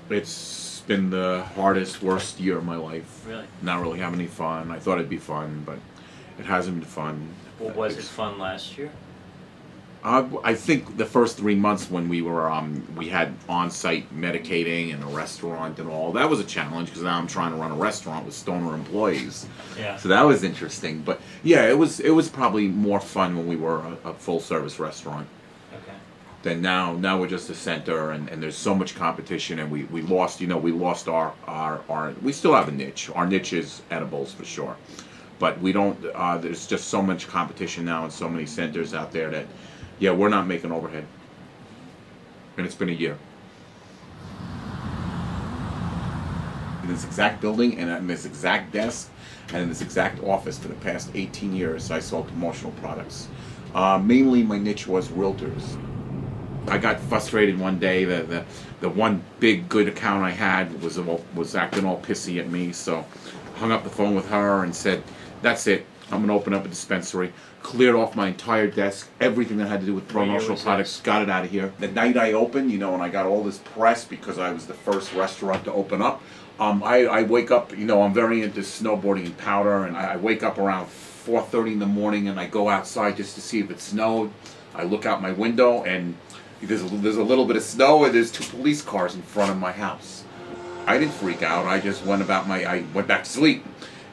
It's been the hardest, worst year of my life. Really? Not really having any fun. I thought it'd be fun, but it hasn't been fun. Well, was it fun last year? I think the first 3 months when we had on-site medicating and a restaurant and all, that was a challenge because now I'm trying to run a restaurant with stoner employees. Yeah. So that was interesting. But yeah, it was probably more fun when we were a full-service restaurant. Okay. Then now we're just a center, and there's so much competition, and we lost, we lost our we still have a niche. Our niche is edibles for sure, but we don't, there's just so much competition now and so many centers out there that, yeah, we're not making overhead. And it's been a year. In this exact building and in this exact desk and in this exact office for the past 18 years, I sold promotional products. Mainly my niche was realtors. I got frustrated one day. The one big good account I had was acting all pissy at me, so I hung up the phone with her and said, "That's it. I'm going to open up a dispensary." Cleared off my entire desk, everything that had to do with promotional products, got it out of here. The night I opened, and I got all this press because I was the first restaurant to open up. I wake up, I'm very into snowboarding and powder, and I wake up around 4:30 in the morning, and I go outside just to see if it snowed. I look out my window, and there's a little bit of snow, and there's 2 police cars in front of my house. I didn't freak out. I just went I went back to sleep.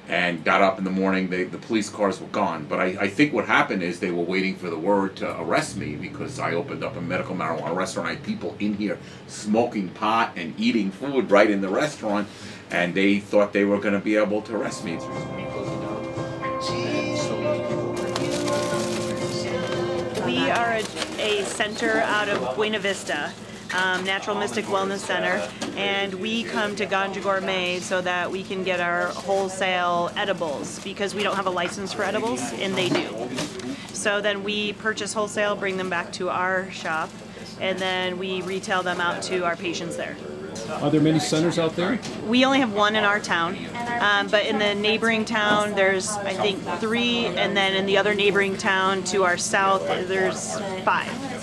And got up in the morning, the police cars were gone. But I think what happened is they were waiting for the word to arrest me because I opened up a medical marijuana restaurant. I had people in here smoking pot and eating food right in the restaurant, and they thought they were going to be able to arrest me. We are a center out of Buena Vista. Natural Mystic Wellness Center, and we come to Ganja Gourmet so that we can get our wholesale edibles because we don't have a license for edibles and they do. So then we purchase wholesale, bring them back to our shop, and then we retail them out to our patients there. Are there many centers out there? We only have 1 in our town, but in the neighboring town there's I think 3, and then in the other neighboring town to our south there's 5.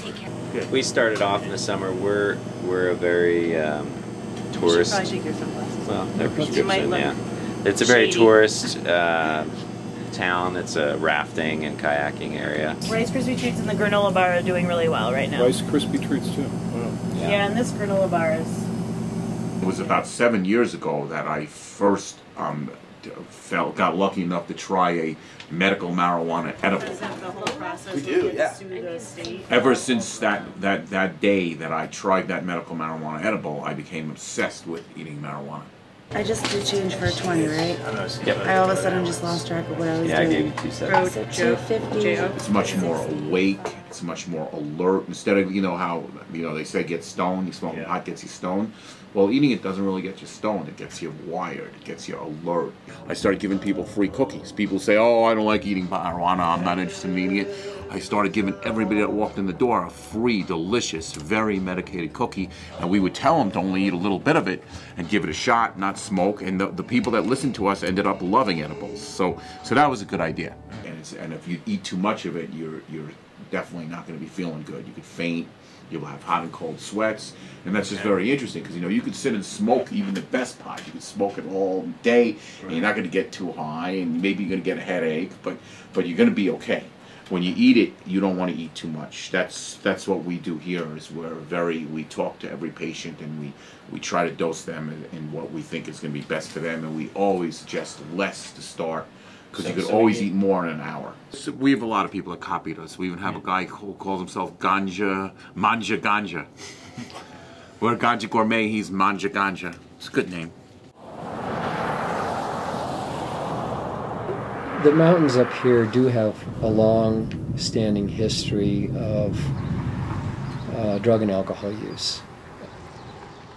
We started off in the summer. We're a very tourist. You should probably take your sunglasses. Well, they're You might prescription. look Yeah, it's a very shady. tourist town. It's a rafting and kayaking area. Rice Krispie Treats and the granola bar are doing really well right now. Rice Krispie Treats too. Wow. Yeah, and this granola bar is. It was about 7 years ago that I first got lucky enough to try a medical marijuana edible. We do, yeah. Ever since that day that I tried that medical marijuana edible, I became obsessed with eating marijuana. I just did change for 20, right? Yep. I all of a sudden just lost track of what I was Yeah, I doing. gave you 2 cents. So 250. It's much more awake. It's much more alert. Instead of how they say get stoned, you smoking pot gets you stoned. Well, eating it doesn't really get you stoned. It gets you wired. It gets you alert. I started giving people free cookies. People say, "Oh, I don't like eating marijuana. I'm not interested in eating it." I started giving everybody that walked in the door a free, delicious, very medicated cookie, and we would tell them to only eat a little bit of it and give it a shot, not smoke. And the people that listened to us ended up loving edibles. So that was a good idea. And if you eat too much of it, you're definitely not going to be feeling good. You could faint. You'll have hot and cold sweats, and that's just very interesting because you could sit and smoke even the best pot. You could smoke it all day, and you're not going to get too high, and maybe you're going to get a headache, but you're going to be okay. When you eat it, you don't want to eat too much. That's what we do here. Is we talk to every patient, and we try to dose them in what we think is going to be best for them, and we always suggest less to start. Because you could always eat more in an hour. So we have a lot of people that copied us. We even have a guy who calls himself Manja Ganja. We're Ganja Gourmet, he's Manja Ganja. It's a good name. The mountains up here do have a long-standing history of drug and alcohol use.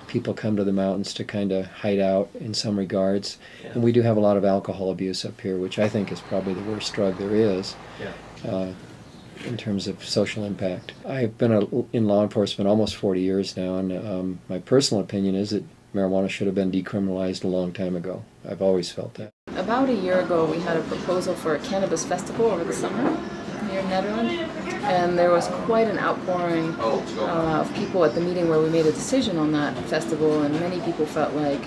People come to the mountains to kind of hide out in some regards. Yeah. And we do have a lot of alcohol abuse up here, which I think is probably the worst drug there is in terms of social impact. I've been in law enforcement almost 40 years now, and my personal opinion is that marijuana should have been decriminalized a long time ago. I've always felt that. About a year ago, we had a proposal for a cannabis festival over the summer here in Nederland. And there was quite an outpouring of people at the meeting where we made a decision on that festival, and many people felt like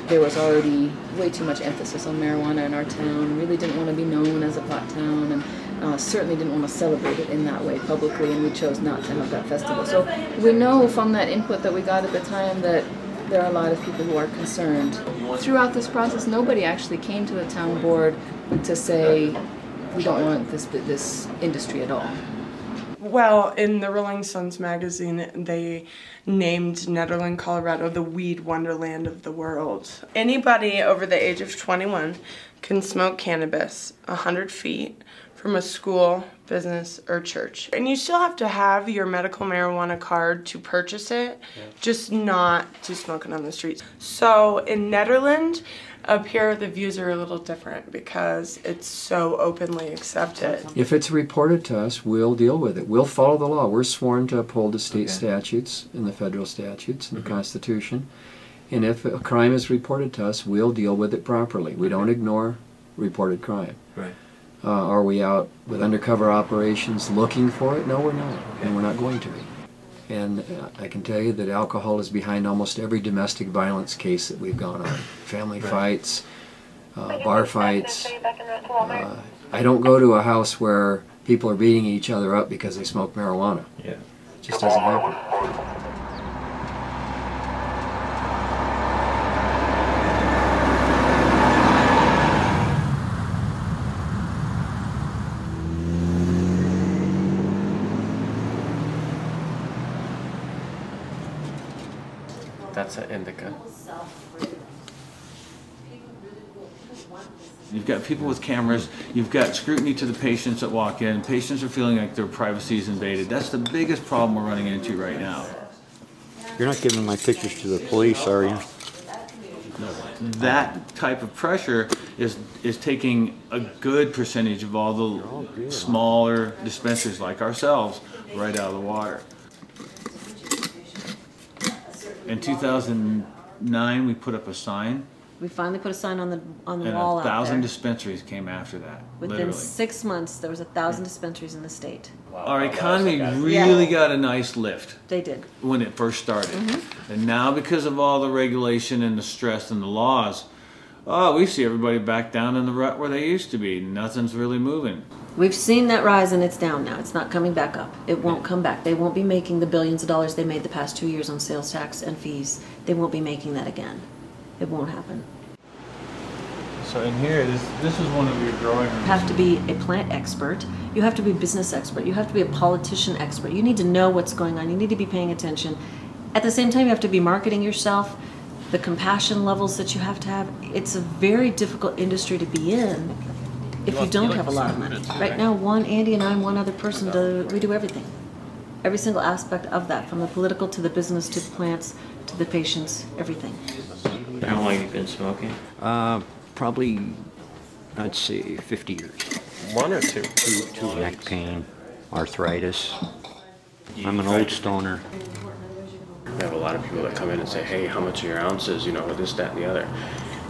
there was already way too much emphasis on marijuana in our town, really didn't want to be known as a pot town, and certainly didn't want to celebrate it in that way publicly, and we chose not to have that festival. So we know from that input that we got at the time that there are a lot of people who are concerned. Throughout this process, nobody actually came to the town board to say, we don't want this industry at all. Well, in the Rolling Stones magazine, they named Nederland, Colorado the weed wonderland of the world. Anybody over the age of 21 can smoke cannabis 100 feet from a school, business, or church. And you still have to have your medical marijuana card to purchase it, just not to smoke it on the streets. So in Nederland, up here the views are a little different because it's so openly accepted. If it's reported to us, we'll deal with it. We'll follow the law. We're sworn to uphold the state statutes and the federal statutes and the Constitution. And if a crime is reported to us, we'll deal with it properly. We don't ignore reported crime. Right. Are we out with undercover operations looking for it? No, we're not. And we're not going to be. And I can tell you that alcohol is behind almost every domestic violence case that we've gone on. Family fights, bar fights. I don't go to a house where people are beating each other up because they smoke marijuana. Yeah. It just doesn't happen. That's an indica. You've got people with cameras, you've got scrutiny to the patients that walk in, patients are feeling like their privacy is invaded. That's the biggest problem we're running into right now. You're not giving my pictures to the police, are you? No. That type of pressure is taking a good percentage of all the smaller dispensaries like ourselves right out of the water. In 2009, we put up a sign. We finally put a sign on the wall and out there. 1,000 dispensaries came after that. Within literally. 6 months, there was 1,000 dispensaries in the state. Our economy really got a nice lift. They did. When it first started. And now because of all the regulation and the stress and the laws, we see everybody back down in the rut where they used to be. Nothing's really moving. We've seen that rise and it's down now. It's not coming back up. It won't come back. They won't be making the billions of dollars they made the past 2 years on sales tax and fees. They won't be making that again. It won't happen. So in here, this is one of your growing rooms. You have to be a plant expert. You have to be a business expert. You have to be a politician expert. You need to know what's going on. You need to be paying attention. At the same time, you have to be marketing yourself. The compassion levels that you have to have. It's a very difficult industry to be in if you don't have a lot of money. Right now, Andy and I and one other person, we do everything. Every single aspect of that, from the political to the business to the plants to the patients, everything. How long have you been smoking? Probably, I'd say 50 years. One or two? Two. Neck pain, arthritis. I'm an old stoner. We have a lot of people that come in and say, hey, how much are your ounces, you know, this, that, and the other.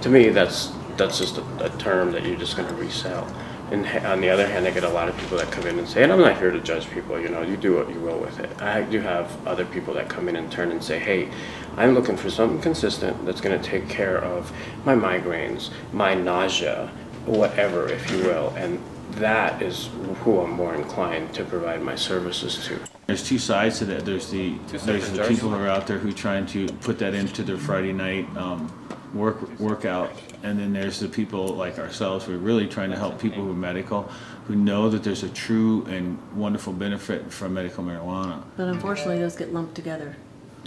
To me, that's just a term that you're just going to resell. And on the other hand, I get a lot of people that come in and say, and I'm not here to judge people, you know, you do what you will with it. I do have other people that come in and turn and say, hey, I'm looking for something consistent that's going to take care of my migraines, my nausea, whatever, if you will. And that is who I'm more inclined to provide my services to. There's two sides to that. There's the people who are out there who are trying to put that into their Friday night workout, and then there's the people like ourselves who are really trying to help people who are medical, who know that there's a true and wonderful benefit from medical marijuana. But unfortunately, those get lumped together.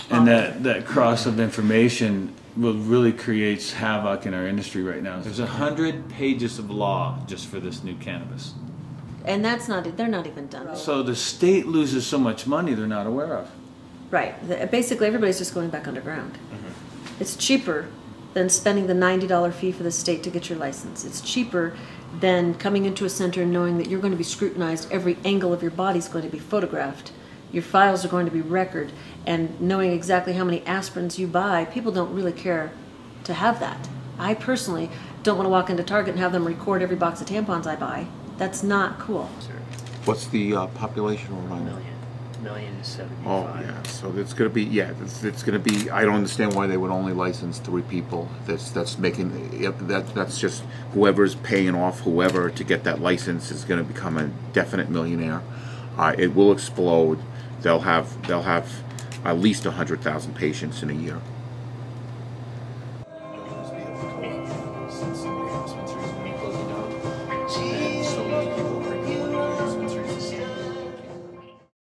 And that cross of information really creates havoc in our industry right now. There's 100 pages of law just for this new cannabis. And they're not even done. So the state loses so much money they're not aware of. Right. Basically, everybody's just going back underground. It's cheaper than spending the $90 fee for the state to get your license. It's cheaper than coming into a center and knowing that you're going to be scrutinized. Every angle of your body is going to be photographed. Your files are going to be recorded, and knowing exactly how many aspirins you buy. People don't really care to have that. I personally don't want to walk into Target and have them record every box of tampons I buy. That's not cool. What's the population around? Million to 75. Oh yeah, so it's going to be it's going to be. I don't understand why they would only license 3 people. That's making that's just whoever's paying off whoever to get that license is going to become a definite millionaire. It will explode. They'll have at least 100,000 patients in a year.